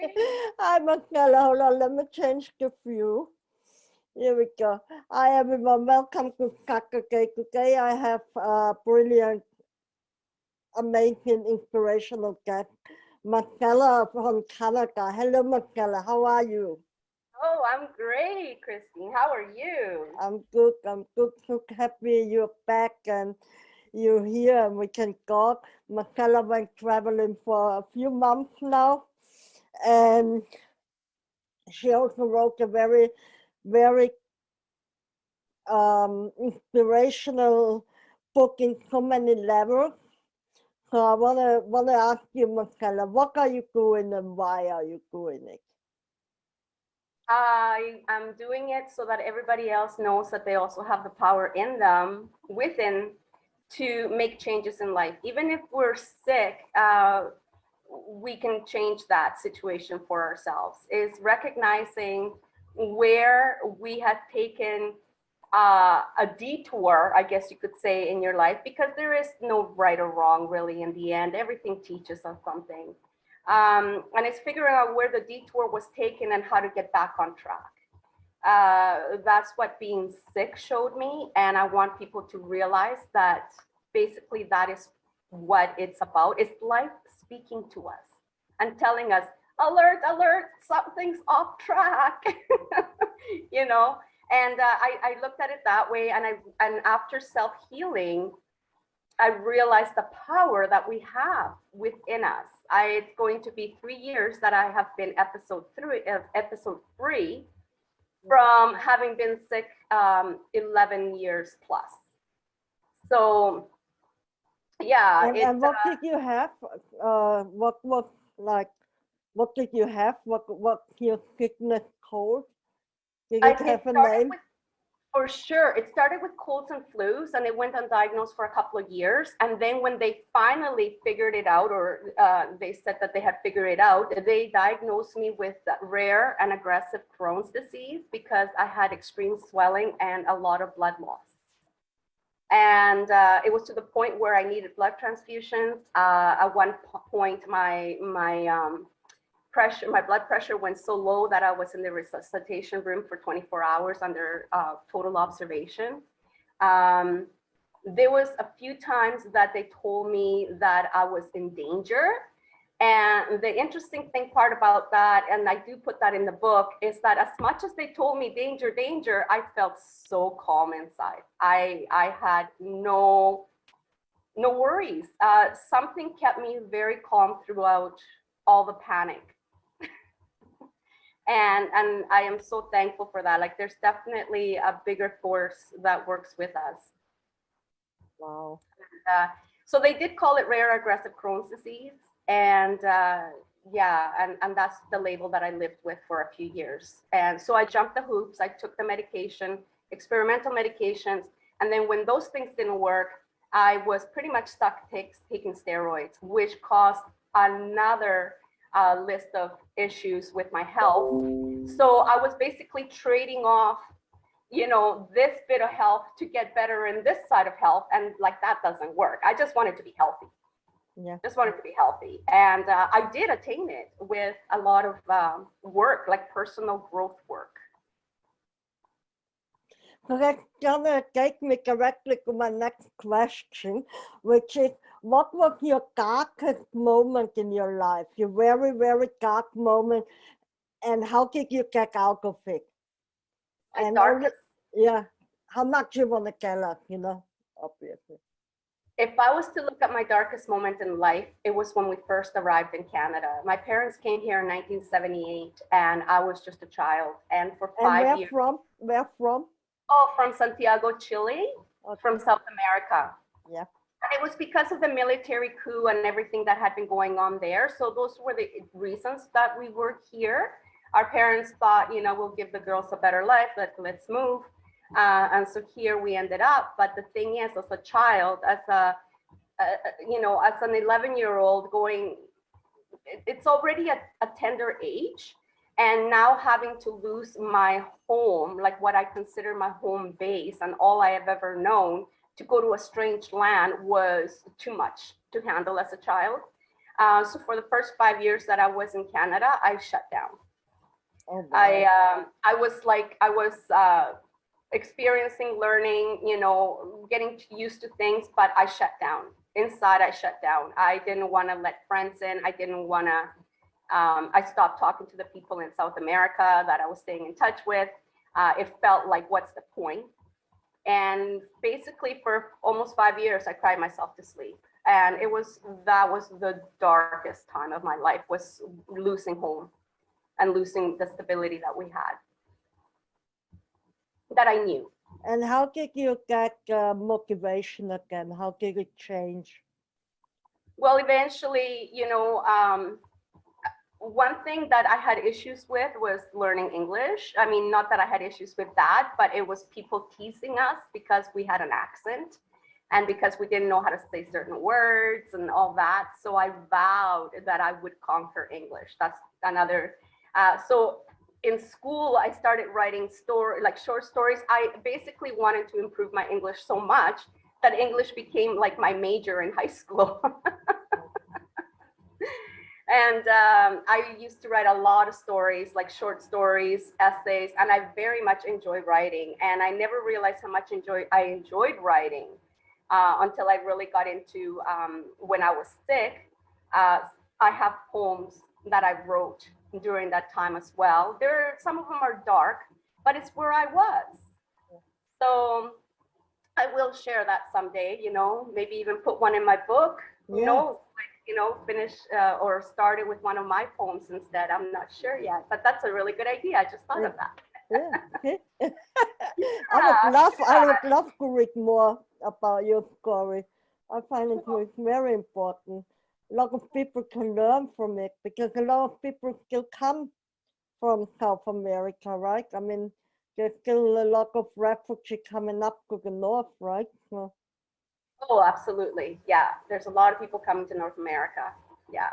Hi, Marcela. Hold on, let me change the view. Here we go. Hi, everyone. Welcome to Kakake. Today I have a brilliant, amazing, inspirational guest, Marcela from Canada. Hello, Marcela. How are you? Oh, I'm great, Christine. How are you? I'm good. I'm good. So happy you're back and you're here and we can talk. Marcela went traveling for a few months now, and she also wrote a very, very inspirational book in so many levels. So I wanna ask you, Marcela, what are you doing and why are you doing it? I am doing it so that everybody else knows that they also have the power in them, within, to make changes in life. Even if we're sick, we can change that situation for ourselves. Is recognizing where we had taken a detour, I guess you could say, in your life, because there is no right or wrong really in the end. Everything teaches us something. And it's figuring out where the detour was taken and how to get back on track. That's what being sick showed me. And I want people to realize that basically that is what it's about. It's life speaking to us and telling us, alert, alert, something's off track, you know? And I looked at it that way. And after self-healing, I realized the power that we have within us. It's going to be 3 years that I have been episode three from having been sick 11 years plus. So yeah, And what did you have? What like what did you have? What your sickness called? Did it it have a started name? with, for sure, it started with colds and flus, and it went undiagnosed for a couple of years. And then when they finally figured it out, or they said that they had figured it out, they diagnosed me with rare and aggressive Crohn's disease because I had extreme swelling and a lot of blood loss. And it was to the point where I needed blood transfusions. At one point, my blood pressure went so low that I was in the resuscitation room for 24 hours under total observation. There was a few times that they told me that I was in danger. And the interesting thing part about that, and I do put that in the book, is that as much as they told me danger, danger, I felt so calm inside. I had no worries. Something kept me very calm throughout all the panic. And I am so thankful for that. Like, there's definitely a bigger force that works with us. Wow. So they did call it rare aggressive Crohn's disease, and yeah, and that's the label that I lived with for a few years. And so I jumped the hoops. I took the medication, experimental medications, and then when those things didn't work, I was pretty much stuck taking steroids, which caused another list of issues with my health. So I was basically trading off, this bit of health to get better in this side of health. And like, that doesn't work. I just wanted to be healthy. Yeah. Just wanted to be healthy. And I did attain it with a lot of work, like personal growth work. So that's gonna take me directly to my next question, which is, what was your darkest moment in your life? Your very, very dark moment, and how did you get out of it? My And only, darkest, yeah, how much you want to tell us, obviously. if I was to look at my darkest moment in life, it was when we first arrived in Canada. My parents came here in 1978, and I was just a child. And for And 5 years, where from? oh, from Santiago, Chile, Okay. from South America. Yeah. And it was because of the military coup and everything that had been going on there. So those were the reasons that we were here. Our parents thought, we'll give the girls a better life. Let's move. And so here we ended up. But the thing is, as a child, as an 11-year-old going, it's already a tender age. And now having to lose my home, like what I consider my home base and all I have ever known, to go to a strange land was too much to handle as a child. So for the first 5 years that I was in Canada, I shut down. Oh, wow. I was experiencing, learning, getting used to things, but I shut down. Inside, I shut down. I didn't want to let friends in. I didn't want to. I stopped talking to the people in South America that I was staying in touch with. It felt like, what's the point? And basically, for almost 5 years, I cried myself to sleep. And that was the darkest time of my life, was losing home and losing the stability that we had, that I knew. And how did you get motivation again? How did it change? Well, eventually, one thing that I had issues with was learning English. I mean, not that I had issues with that, but it was people teasing us because we had an accent and because we didn't know how to say certain words and all that. So I vowed that I would conquer English. That's another. So in school, I started writing short stories. I basically wanted to improve my English so much that English became like my major in high school. And I used to write a lot of stories, like short stories, essays, and I very much enjoy writing. And I never realized how much I enjoyed writing until I really got into, when I was sick, I have poems that I wrote during that time as well. Some of them are dark, but it's where I was. So I will share that someday, maybe even put one in my book, finish or start it with one of my poems instead. I'm not sure yet, but that's a really good idea. I just thought of that. Yeah. I would love to read more about your story. I find it very important. A lot of people can learn from it because a lot of people still come from South America, right? I mean, there's still a lot of refugees coming up to the north, right? So, oh, absolutely. Yeah. There's a lot of people coming to North America. Yeah.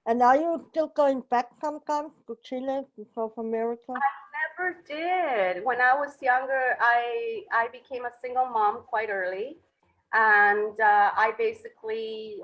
and are you still going back sometimes to Chile, to South America? I never did. When I was younger, I became a single mom quite early. And I basically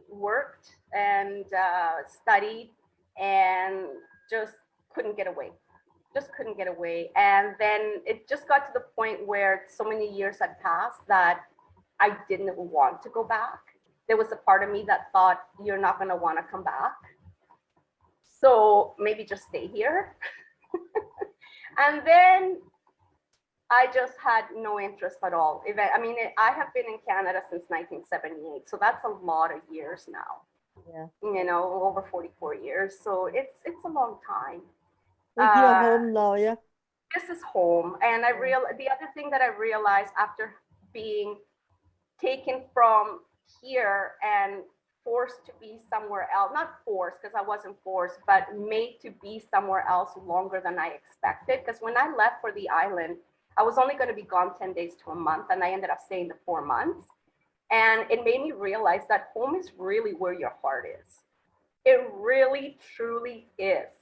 worked and studied and just couldn't get away. Just couldn't get away. And then it just got to the point where so many years had passed that I didn't want to go back. There was a part of me that thought, you're not going to want to come back. So maybe just stay here. And then I just had no interest at all. I mean, I have been in Canada since 1978, so that's a lot of years now. Yeah. Over 44 years. So it's a long time. It's your home now, yeah? This is home. And the other thing that I realized after being taken from here and forced to be somewhere else, not forced because I wasn't forced, but made to be somewhere else longer than I expected. Because when I left for the island, I was only going to be gone 10 days to a month, and I ended up staying the 4 months. And it made me realize that home is really where your heart is. It really, truly is.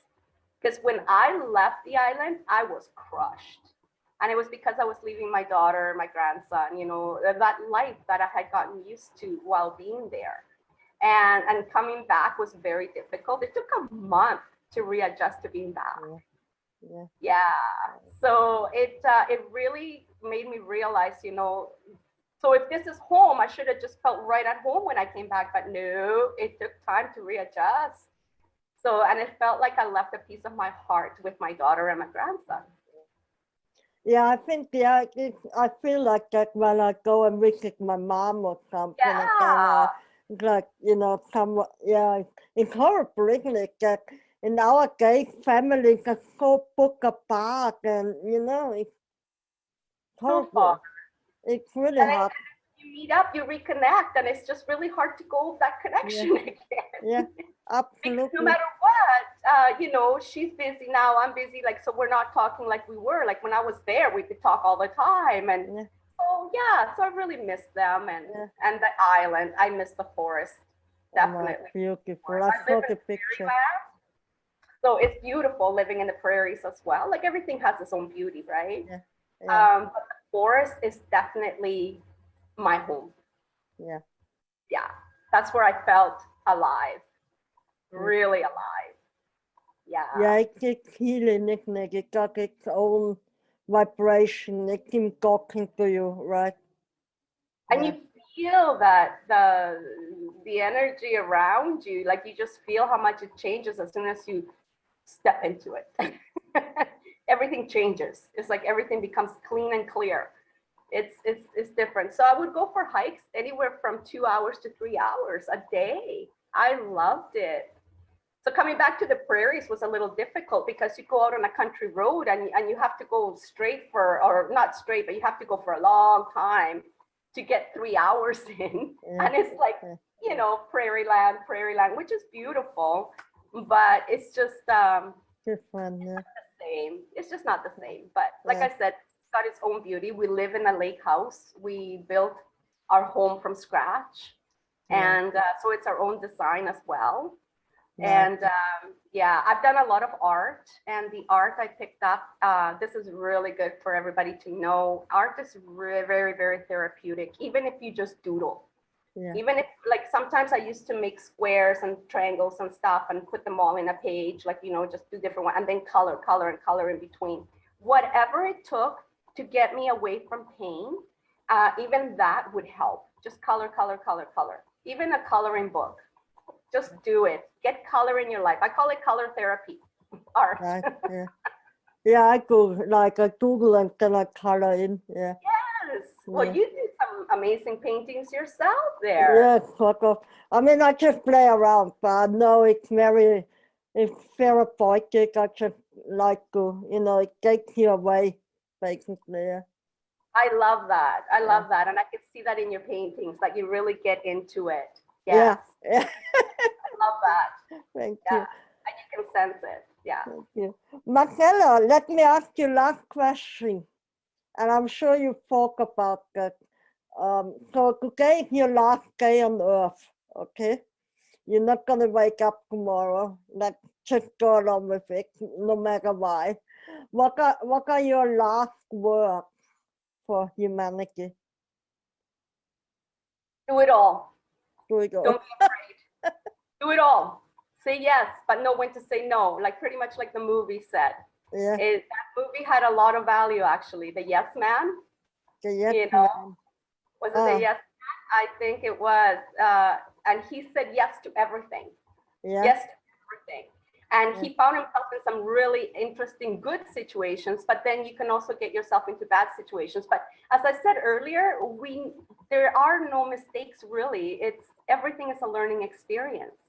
Because when I left the island, I was crushed. And it was because I was leaving my daughter, my grandson, that life that I had gotten used to while being there. And coming back was very difficult. It took a month to readjust to being back. Yeah. So it really made me realize, so if this is home, I should have just felt right at home when I came back. But no, it took time to readjust. So, and it felt like I left a piece of my heart with my daughter and my grandson. Yeah, I think, I feel like that when I go and visit my mom or something. Yeah. It's like, it's horrible, isn't it? That in our gay families are so put apart and, it's horrible. It's really hard. You meet up, you reconnect, and it's just really hard to go that connection again. Yeah, absolutely. No matter what, she's busy now, I'm busy, so we're not talking like we were. Like when I was there, we could talk all the time. And so I really miss them and the island. I miss the forest, definitely. Oh, beautiful. I saw the picture. So it's beautiful living in the prairies as well. Like everything has its own beauty, right? Yeah. But the forest is definitely my home. Yeah. Yeah, that's where I felt alive, really alive. Ja, ik healing, it got its own vibration, it can talking to you, right? And you feel that the energy around you, like you just feel how much it changes as soon as you step into it. Everything changes. It's like everything becomes clean and clear. It's different. So I would go for hikes anywhere from 2 hours to 3 hours a day. I loved it. So coming back to the prairies was a little difficult because you go out on a country road and you have to go straight for, or not straight, but you have to go for a long time to get 3 hours in. And it's like, you know, prairie land, which is beautiful, but it's just Different, the same. It's just not the same. But like I said, it's got its own beauty. We live in a lake house. We built our home from scratch. And so it's our own design as well. And yeah, I've done a lot of art, and the art I picked up, this is really good for everybody to know. Art is very, very therapeutic, even if you just doodle. Even if, like, sometimes I used to make squares and triangles and stuff and put them all in a page, like, you know, just do different ones and then color in between. Whatever it took to get me away from pain, even that would help. Just color. Even a coloring book. Just do it. Get color in your life. I call it color therapy, art. Right, yeah, I go like a doodle and then I color in. Yes. Well, you do some amazing paintings yourself there. Yeah, sort of. I mean, I just play around, but I know it's therapeutic. I just like to, you know, it takes you away, basically. I love that. I love that. And I can see that in your paintings, like you really get into it. Yes. Yeah. I love that. Thank you. And you can sense it. Yeah. Thank you. Marcela, let me ask you last question. And I'm sure you talk about that. So today is your last day on earth, okay? You're not going to wake up tomorrow. Let's just go along with it, no matter why. What are your last words for humanity? Do it all. Do it all. Don't be afraid. Do it all. Say yes, but know when to say no. Like pretty much like the movie said. Yeah. That movie had a lot of value, actually. The Yes Man. The yes You know, man. was it the Yes Man? I think it was. And he said yes to everything. Yeah. Yes to everything. And he found himself in some really interesting good situations, but then you can also get yourself into bad situations. But as I said earlier, there are no mistakes really. Everything is a learning experience.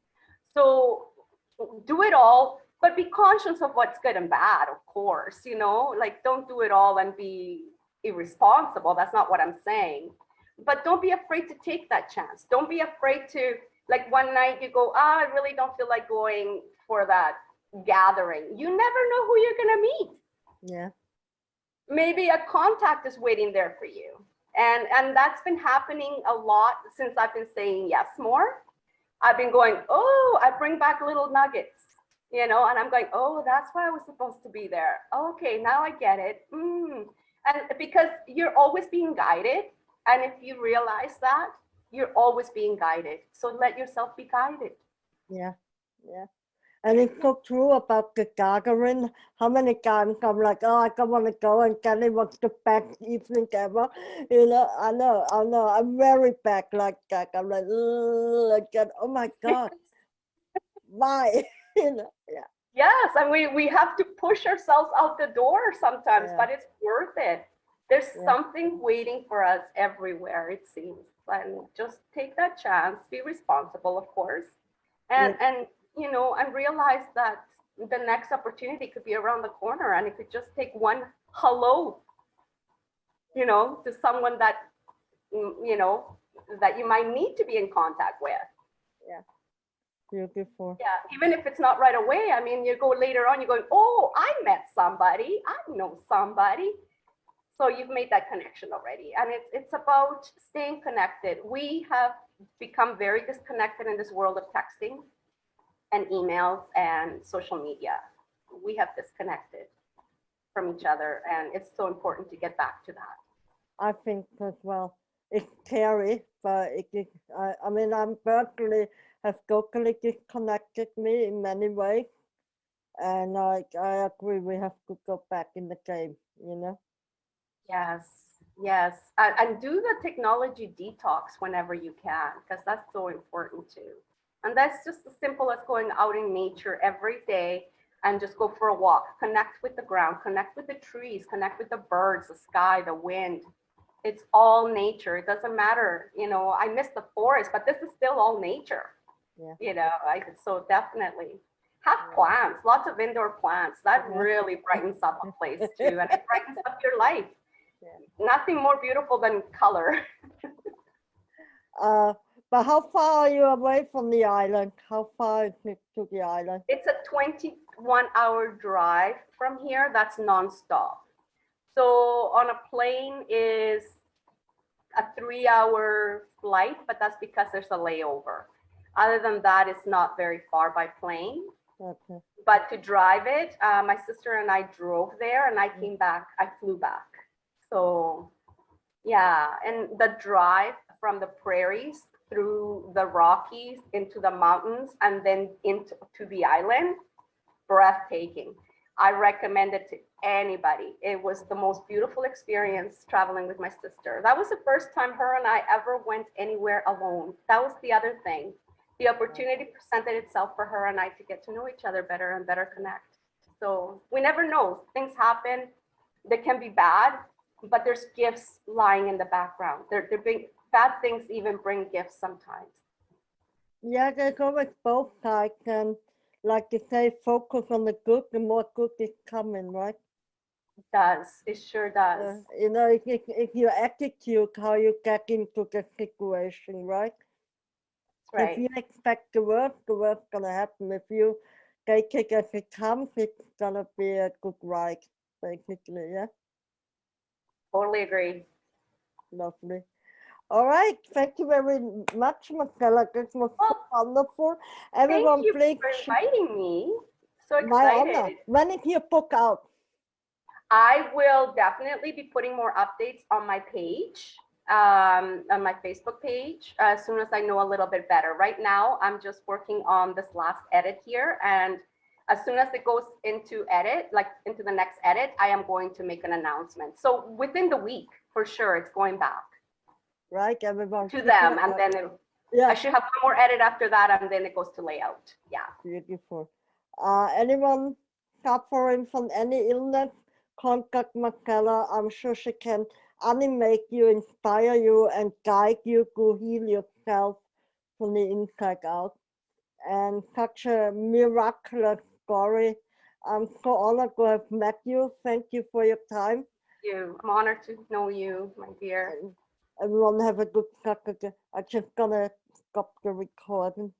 So do it all, but be conscious of what's good and bad, of course, you know, like don't do it all and be irresponsible. That's not what I'm saying. But don't be afraid to take that chance. Don't be afraid to, like one night you go, I really don't feel like going for that gathering. You never know who you're going to meet. Yeah. Maybe a contact is waiting there for you. And that's been happening a lot since I've been saying yes more. I've been going, oh, I bring back little nuggets, you know, and I'm going, oh, that's why I was supposed to be there. Okay, now I get it. And because you're always being guided. And if you realize that, you're always being guided. So let yourself be guided. Yeah. Yeah. And it's so true about the gathering. How many times I'm like, oh, I don't want to go, and Kelly wants the best evening ever. You know, I know. I'm very bad like that. I'm like, oh my God, why? You know, yeah. Yes, and we have to push ourselves out the door sometimes, but it's worth it. There's something waiting for us everywhere, it seems. And just take that chance, be responsible, of course, and you know, and realize that the next opportunity could be around the corner, and it could just take one hello, you know, to someone that you know that you might need to be in contact with. Yeah. Beautiful. Yeah, even if it's not right away. I mean, you go later on, you're going, oh, I met somebody, I know somebody. So you've made that connection already. And it's about staying connected. We have become very disconnected in this world of texting and emails and social media. We have disconnected from each other, and it's so important to get back to that. I think as well. It's scary, but I mean, I'm personally have totally disconnected me in many ways. And I agree, we have to go back in the game, you know? Yes, yes. And do the technology detox whenever you can, because that's so important too. And that's just as simple as going out in nature every day and just go for a walk, connect with the ground, connect with the trees, connect with the birds, the sky, the wind. It's all nature. It doesn't matter. You know, I miss the forest, but this is still all nature. Yeah. You know, so definitely have Yeah. plants, lots of indoor plants. That Yeah. really brightens up a place too, and it brightens up your life. Yeah. Nothing more beautiful than color. But how far are you away from the island? How far is it to the island? It's a 21-hour drive from here. That's nonstop. So on a plane is a 3-hour flight, but that's because there's a layover. Other than that, it's not very far by plane. Okay. But to drive it, my sister and I drove there, and I came back. I flew back. So yeah, and the drive from the prairies through the Rockies into the mountains and then into the island, breathtaking. I recommend it to anybody. It was the most beautiful experience traveling with my sister. That was the first time her and I ever went anywhere alone. That was the other thing. The opportunity presented itself for her and I to get to know each other better and better connect. So we never know. Things happen. They can be bad, but there's gifts lying in the background. Bad things even bring gifts sometimes. Yeah, there's always both sides, and like you say, focus on the good, the more good is coming, right? It does. It sure does. You know, if your attitude, how you get into the situation, right? That's If right. you expect the worst gonna happen. If you take it as it comes, it's gonna be a good ride, basically. Yeah, Totally agree. lovely. All right, thank you very much, Marcela. This was so Well, wonderful. thank Everyone, you please, for inviting me. So my honor. excited. When is your book out? I will definitely be putting more updates on my page, on my Facebook page, as soon as I know a little bit better. Right now, I'm just working on this last edit here. And as soon as it goes into edit, like into the next edit, I am going to make an announcement. So within the week, for sure, it's going back Right, everyone. to them. And then yeah, I should have one more edit after that, and then it goes to layout. Yeah. beautiful. Anyone suffering from any illness, contact Marcela. I'm sure she can animate you, inspire you, and guide you to heal yourself from the inside out. And such a miraculous story. I'm so honored to have met you. Thank you for your time. I'm honored to know you, my dear. And everyone have a good Saturday. I'm just gonna stop the recording.